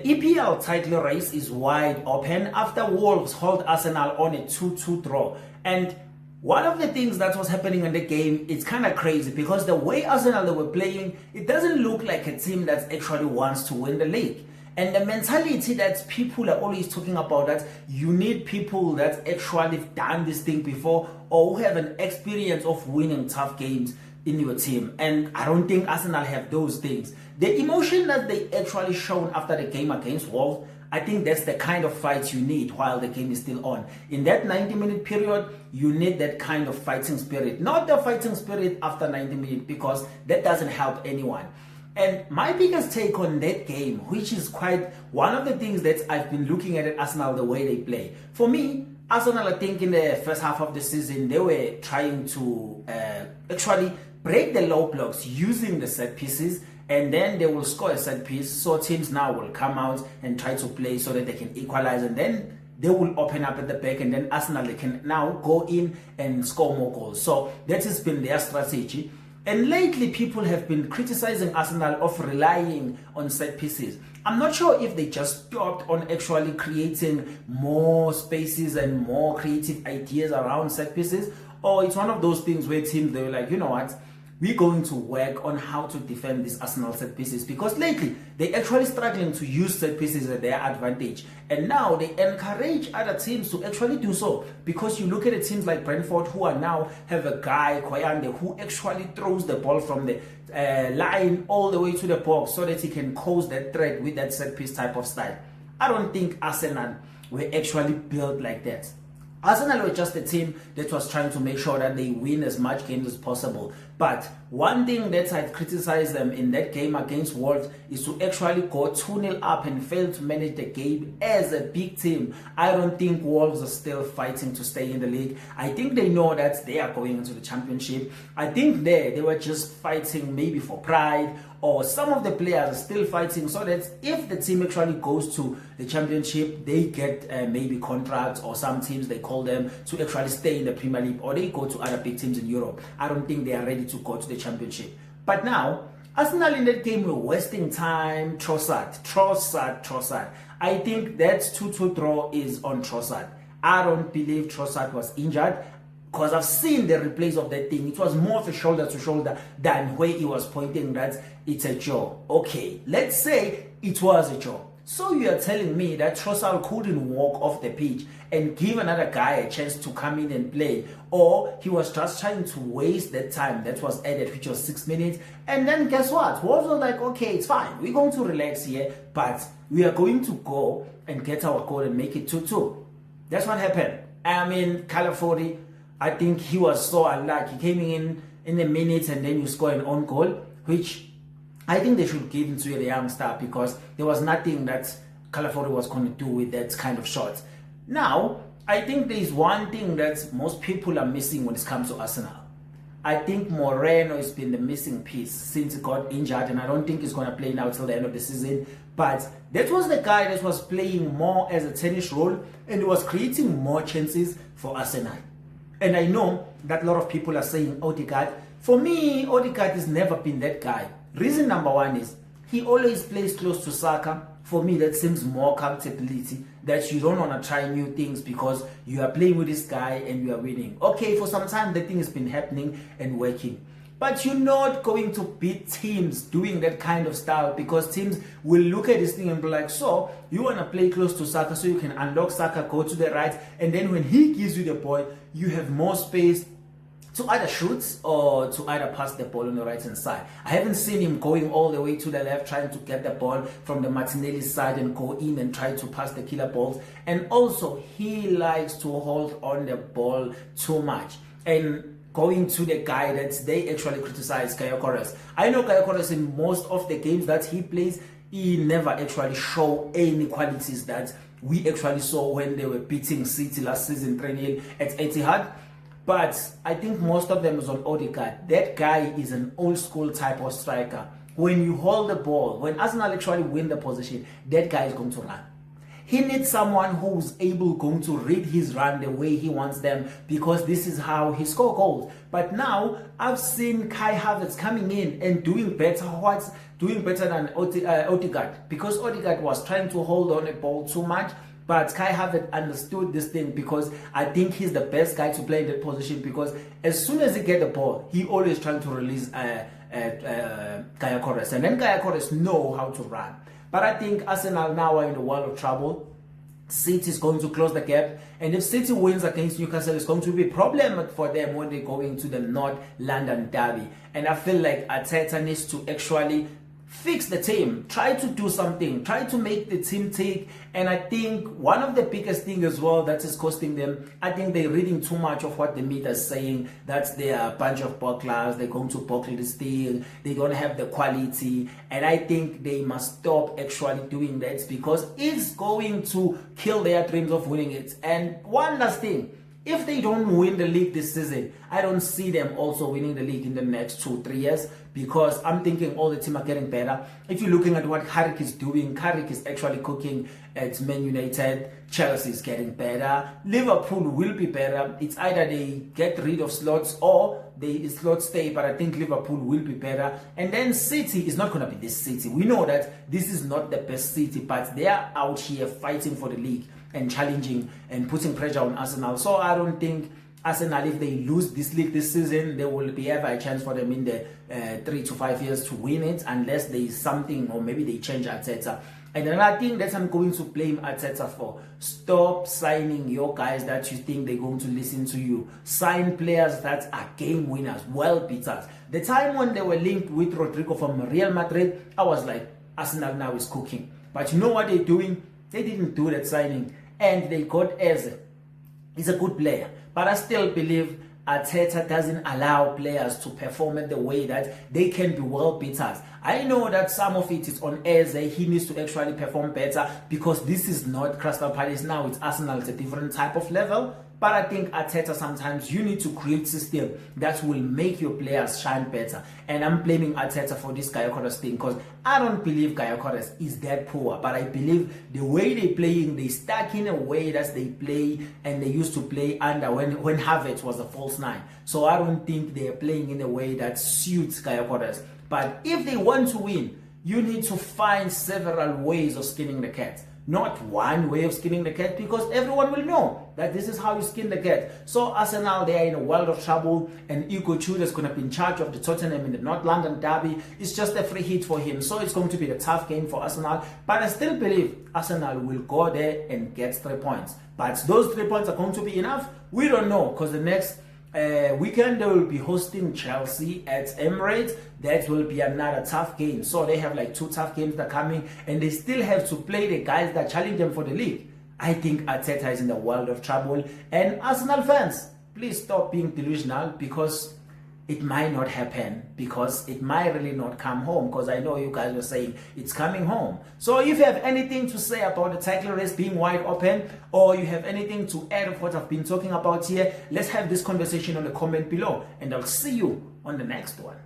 The EPL title race is wide open after Wolves hold Arsenal on a 2-2 draw. And one of the things that was happening in the game, it's kind of crazy because the way Arsenal they were playing, it doesn't look like a team that actually wants to win the league. And the mentality that people are always talking about, that you need people that actually have done this thing before or who have an experience of winning tough games in your team. And I don't think Arsenal have those things. The emotion that they actually shown after the game against Wolves, I think that's the kind of fight you need while the game is still on. In that 90-minute period, you need that kind of fighting spirit. Not the fighting spirit after 90 minutes, because that doesn't help anyone. And my biggest take on that game, which is quite one of the things that I've been looking at Arsenal, the way they play. For me, Arsenal, I think in the first half of the season, they were trying to actually break the low blocks using the set pieces, and then they will score a set piece. So teams now will come out and try to play so that they can equalize, and then they will open up at the back, and then Arsenal they can now go in and score more goals. So that has been their strategy. And lately, people have been criticizing Arsenal of relying on set pieces. I'm not sure if they just stopped on actually creating more spaces and more creative ideas around set pieces, or it's one of those things where teams, they were like, you know what, we're going to work on how to defend these Arsenal set pieces, because lately they're actually struggling to use set pieces at their advantage. And now they encourage other teams to actually do so, because you look at the teams like Brentford, who are now have a guy, Koyande, who actually throws the ball from the line all the way to the box so that he can cause that threat with that set piece type of style. I don't think Arsenal were actually built like that. Arsenal were just a team that was trying to make sure that they win as much games as possible. But one thing that I'd criticized them in that game against Wolves is to actually go 2-0 up and fail to manage the game as a big team. I don't think Wolves are still fighting to stay in the league. I think they know that they are going into the championship. I think they were just fighting maybe for pride, or some of the players are still fighting so that if the team actually goes to the championship, they get maybe contracts, or some teams they call them to actually stay in the Premier League, or they go to other big teams in Europe. I don't think they are ready to go to the championship. But now, Arsenal in that game were wasting time. Trossard. I think that 2-2 draw is on Trossard. I don't believe Trossard was injured, because I've seen the replays of that thing. It was more of a shoulder to shoulder than where he was pointing that it's a jaw. Okay, let's say it was a jaw. So you are telling me that Trossard couldn't walk off the pitch and give another guy a chance to come in and play, or he was just trying to waste that time that was added, which was 6 minutes. And then guess what? Wolves was like, okay, it's fine. We're going to relax here, but we are going to go and get our goal and make it 2-2. That's what happened. I mean, Calafiori, I think he was so unlucky. He came in a minute and then you score an own goal, which I think they should give to the young star, because there was nothing that Calafiori was going to do with that kind of shot. Now, I think there is one thing that most people are missing when it comes to Arsenal. I think Moreno has been the missing piece since he got injured, and I don't think he's going to play now till the end of the season. But that was the guy that was playing more as a tennis role and was creating more chances for Arsenal. And I know that a lot of people are saying Odegaard. For me, Odegaard has never been that guy. Reason number one is he always plays close to Saka. For me, that seems more comfortability, that you don't want to try new things because you are playing with this guy and you are winning. Okay, for some time the thing has been happening and working. But you're not going to beat teams doing that kind of style, because teams will look at this thing and be like, so you want to play close to Saka so you can unlock Saka, go to the right, and then when he gives you the ball, you have more space to either shoot or to either pass the ball on the right hand side. I haven't seen him going all the way to the left trying to get the ball from the Martinelli side and go in and try to pass the killer balls. And also, he likes to hold on the ball too much and going to the guy that they actually criticize, Kaio Corres. I know Kaio Corres, in most of the games that he plays, he never actually show any qualities that we actually saw when they were beating City last season 3-0 at Etihad. But I think most of them is on Odegaard. That guy is an old school type of striker. When you hold the ball, when Arsenal actually win the position, that guy is going to run. He needs someone who's going to read his run the way he wants them, because this is how he scores goals. But now I've seen Kai Havertz coming in and doing better. What's doing better than Odegaard, because Odegaard was trying to hold on a ball too much. But Kai Havertz understood this thing, because I think he's the best guy to play in that position, because as soon as he gets the ball, he always trying to release Kaya Korres, and then Kaya Korres know how to run. But I think Arsenal now are in the world of trouble. City is going to close the gap, and if City wins against Newcastle, it's going to be a problem for them when they go into the North London derby. And I feel like Arteta needs to actually fix the team, try to do something, try to make the team tick. And I think one of the biggest things as well that is costing them, I think they're reading too much of what the media is saying, that they are a bunch of bucklers, they're going to buckle this thing, they don't have the quality. And I think they must stop actually doing that, because it's going to kill their dreams of winning it. And one last thing, if they don't win the league this season, I don't see them also winning the league in the next 2-3 years, because I'm thinking all the team are getting better. If you're looking at what Carrick is doing, Carrick is actually cooking at Man United. Chelsea is getting better. Liverpool will be better. It's either they get rid of slots or they slot stay, but I think Liverpool will be better. And then City is not going to be this City. We know that this is not the best City, but they are out here fighting for the league and challenging and putting pressure on Arsenal. So I don't think Arsenal, if they lose this league this season, there will be ever a chance for them in the 3 to 5 years to win it, unless there is something, or maybe they change Arteta. And another thing that I'm going to blame Arteta for: stop signing your guys that you think they're going to listen to you. Sign players that are game winners, well beaters. The time when they were linked with Rodrigo from Real Madrid, I was like, Arsenal now is cooking. But you know what they're doing? They didn't do that signing, and they got Eze. He's a good player, but I still believe Arteta doesn't allow players to perform in the way that they can be well beaters. I know that some of it is on Eze. He needs to actually perform better, because this is not Crystal Palace now, it's Arsenal, it's a different type of level. But I think Arteta, sometimes you need to create system that will make your players shine better. And I'm blaming Arteta for this Kaya Korres thing, because I don't believe Kaya Korres is that poor. But I believe the way they're playing, they stuck in a way that they play, and they used to play under when Havertz was a false nine. So I don't think they're playing in a way that suits Kaya Korres. But if they want to win, you need to find several ways of skinning the cat. Not one way of skinning the cat, because everyone will know that this is how you skin the cat. So Arsenal, they are in a world of trouble, and Iko Chud is going to be in charge of the Tottenham in the North London derby. It's just a free hit for him, so it's going to be a tough game for Arsenal. But I still believe Arsenal will go there and get 3 points. But those 3 points are going to be enough? We don't know, because the next weekend they will be hosting Chelsea at Emirates. That will be another tough game. So they have like 2 tough games that are coming, and they still have to play the guys that challenge them for the league. I think Arteta is in the world of trouble. And Arsenal fans, please stop being delusional, because it might not happen, because it might really not come home, because I know you guys were saying it's coming home. So if you have anything to say about the title race being wide open, or you have anything to add of what I've been talking about here, let's have this conversation on the comment below, and I'll see you on the next one.